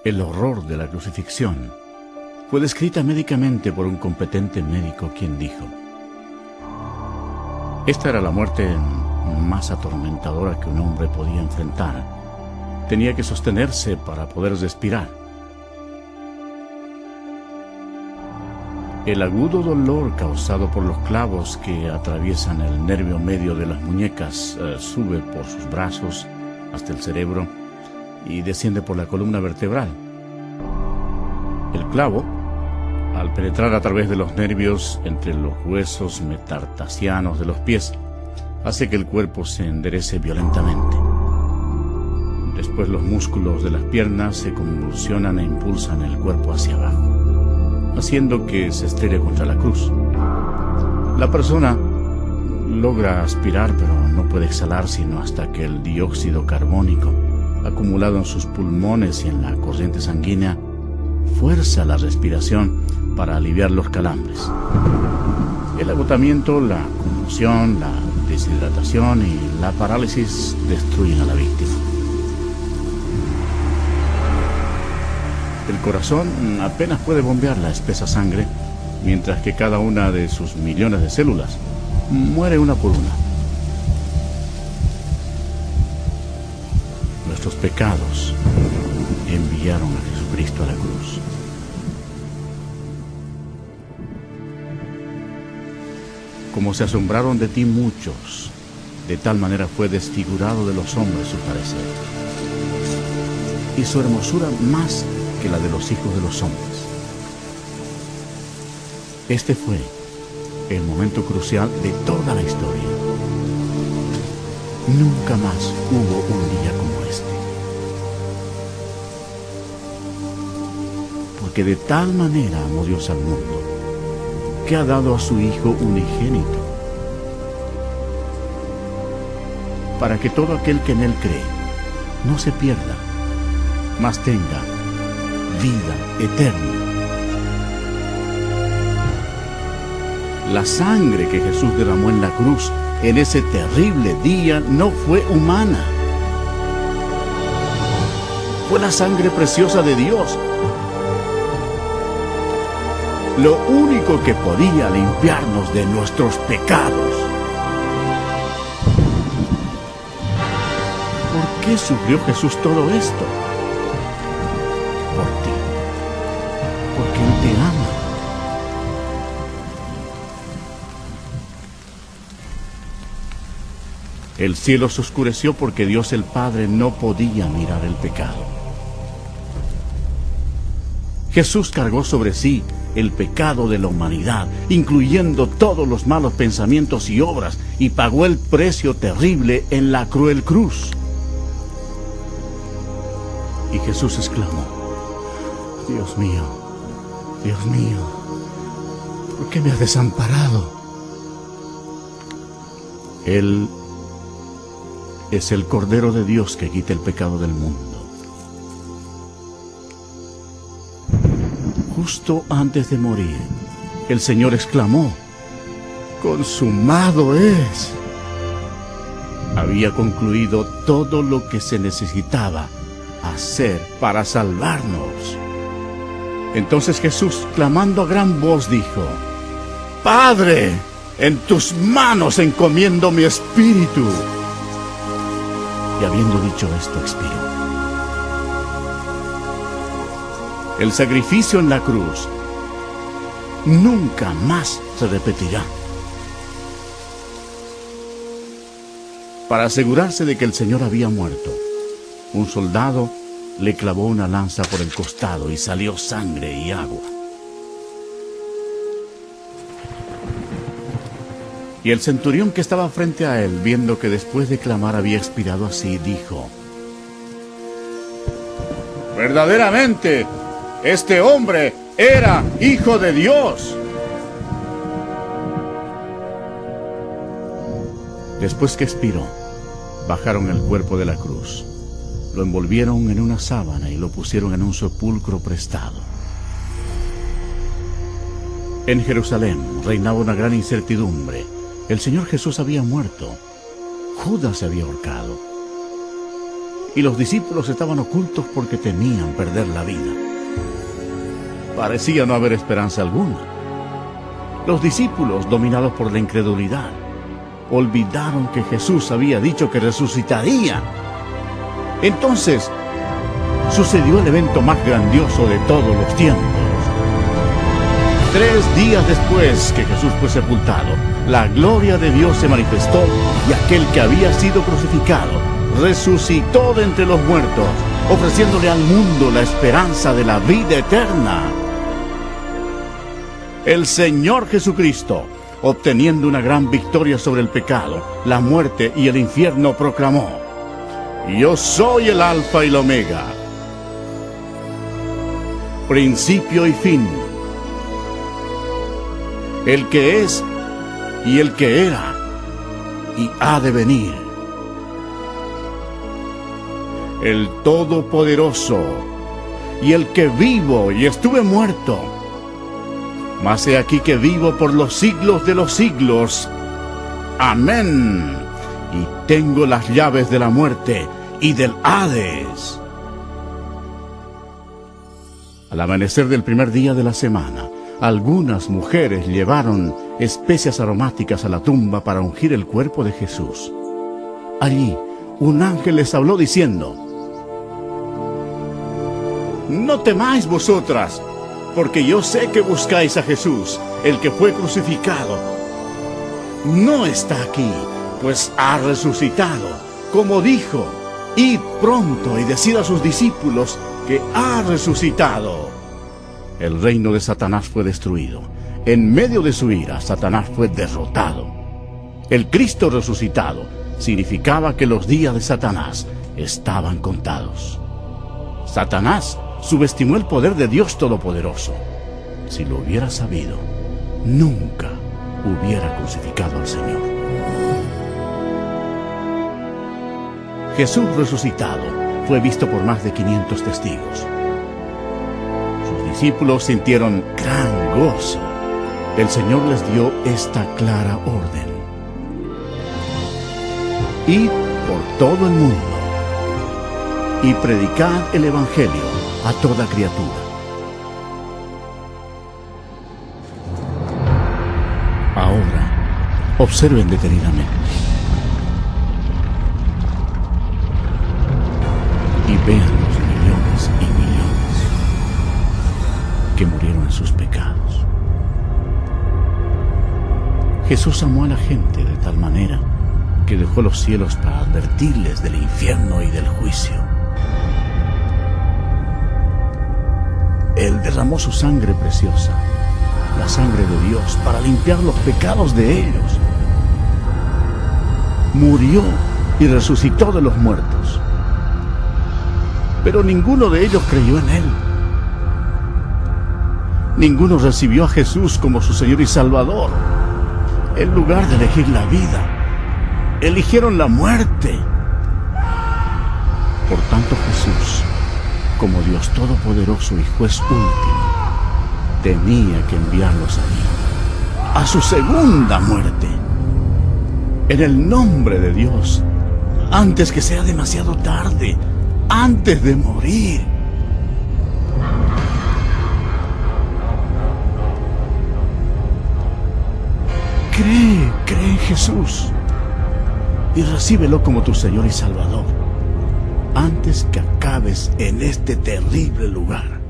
El horror de la crucifixión fue descrita médicamente por un competente médico, quien dijo: esta era la muerte más atormentadora que un hombre podía enfrentar. Tenía que sostenerse para poder respirar. El agudo dolor causado por los clavos que atraviesan el nervio medio de las muñecas sube por sus brazos hasta el cerebro y desciende por la columna vertebral. El clavo, al penetrar a través de los nervios entre los huesos metatarsianos de los pies, hace que el cuerpo se enderece violentamente. Después los músculos de las piernas se convulsionan e impulsan el cuerpo hacia abajo, haciendo que se estrelle contra la cruz. La persona logra aspirar, pero no puede exhalar sino hasta que el dióxido carbónico, acumulado en sus pulmones y en la corriente sanguínea, fuerza la respiración para aliviar los calambres. El agotamiento, la conmoción, la deshidratación y la parálisis destruyen a la víctima. El corazón apenas puede bombear la espesa sangre, mientras que cada una de sus millones de células muere una por una. Nuestros pecados enviaron a Jesucristo a la cruz. Como se asombraron de ti muchos, de tal manera fue desfigurado de los hombres su parecer, y su hermosura más que la de los hijos de los hombres. Este fue el momento crucial de toda la historia. Nunca más hubo un día como este. Porque de tal manera amó Dios al mundo, que ha dado a su Hijo unigénito, para que todo aquel que en Él cree no se pierda, mas tenga vida eterna. La sangre que Jesús derramó en la cruz en ese terrible día no fue humana. Fue la sangre preciosa de Dios. Lo único que podía limpiarnos de nuestros pecados. ¿Por qué sufrió Jesús todo esto? Por ti. Porque Él te ama. El cielo se oscureció porque Dios el Padre no podía mirar el pecado. Jesús cargó sobre sí el pecado de la humanidad, incluyendo todos los malos pensamientos y obras, y pagó el precio terrible en la cruel cruz. Y Jesús exclamó: Dios mío, ¿por qué me has desamparado? Él es el Cordero de Dios que quita el pecado del mundo. Justo antes de morir, el Señor exclamó: ¡consumado es! Había concluido todo lo que se necesitaba hacer para salvarnos. Entonces Jesús, clamando a gran voz, dijo: Padre, en tus manos encomiendo mi espíritu. Y habiendo dicho esto, expiró. El sacrificio en la cruz nunca más se repetirá. Para asegurarse de que el Señor había muerto, un soldado le clavó una lanza por el costado y salió sangre y agua. Y el centurión que estaba frente a él, viendo que después de clamar había expirado así, dijo: verdaderamente, este hombre era Hijo de Dios. Después que expiró, bajaron el cuerpo de la cruz, lo envolvieron en una sábana y lo pusieron en un sepulcro prestado. En Jerusalén reinaba una gran incertidumbre. El Señor Jesús había muerto. Judas se había ahorcado. y los discípulos estaban ocultos porque temían perder la vida. Parecía no haber esperanza alguna. Los discípulos, dominados por la incredulidad, olvidaron que Jesús había dicho que resucitaría. Entonces, sucedió el evento más grandioso de todos los tiempos. 3 días después que Jesús fue sepultado, la gloria de Dios se manifestó y aquel que había sido crucificado resucitó de entre los muertos, ofreciéndole al mundo la esperanza de la vida eterna. El Señor Jesucristo, obteniendo una gran victoria sobre el pecado, la muerte y el infierno, proclamó: Yo soy el Alfa y el Omega, principio y fin, el que es y el que era y ha de venir, el Todopoderoso y el que vivo y estuve muerto, mas he aquí que vivo por los siglos de los siglos. Amén. Y tengo las llaves de la muerte y del Hades. Al amanecer del primer día de la semana, algunas mujeres llevaron especias aromáticas a la tumba para ungir el cuerpo de Jesús. Allí, un ángel les habló diciendo: No temáis vosotras, porque yo sé que buscáis a Jesús, el que fue crucificado. No está aquí, pues ha resucitado, como dijo. Id pronto y decid a sus discípulos que ha resucitado. El reino de Satanás fue destruido. En medio de su ira, Satanás fue derrotado. El Cristo resucitado significaba que los días de Satanás estaban contados. Satanás subestimó el poder de Dios Todopoderoso. Si lo hubiera sabido, nunca hubiera crucificado al Señor. Jesús resucitado fue visto por más de 500 testigos. Sus discípulos sintieron gran gozo. El Señor les dio esta clara orden: Id por todo el mundo y predicad el Evangelio a toda criatura. Ahora, observen detenidamente y vean los millones y millones que murieron en sus pecados. Jesús amó a la gente de tal manera que dejó los cielos para advertirles del infierno y del juicio. Él derramó su sangre preciosa, la sangre de Dios, para limpiar los pecados de ellos. Murió y resucitó de los muertos. Pero ninguno de ellos creyó en Él. Ninguno recibió a Jesús como su Señor y Salvador. En lugar de elegir la vida, eligieron la muerte. Por tanto, Jesús, como Dios Todopoderoso y Juez último, tenía que enviarlos allí, a su segunda muerte, en el nombre de Dios, antes que sea demasiado tarde, antes de morir. Cree en Jesús y recíbelo como tu Señor y Salvador, antes que acabes en este terrible lugar.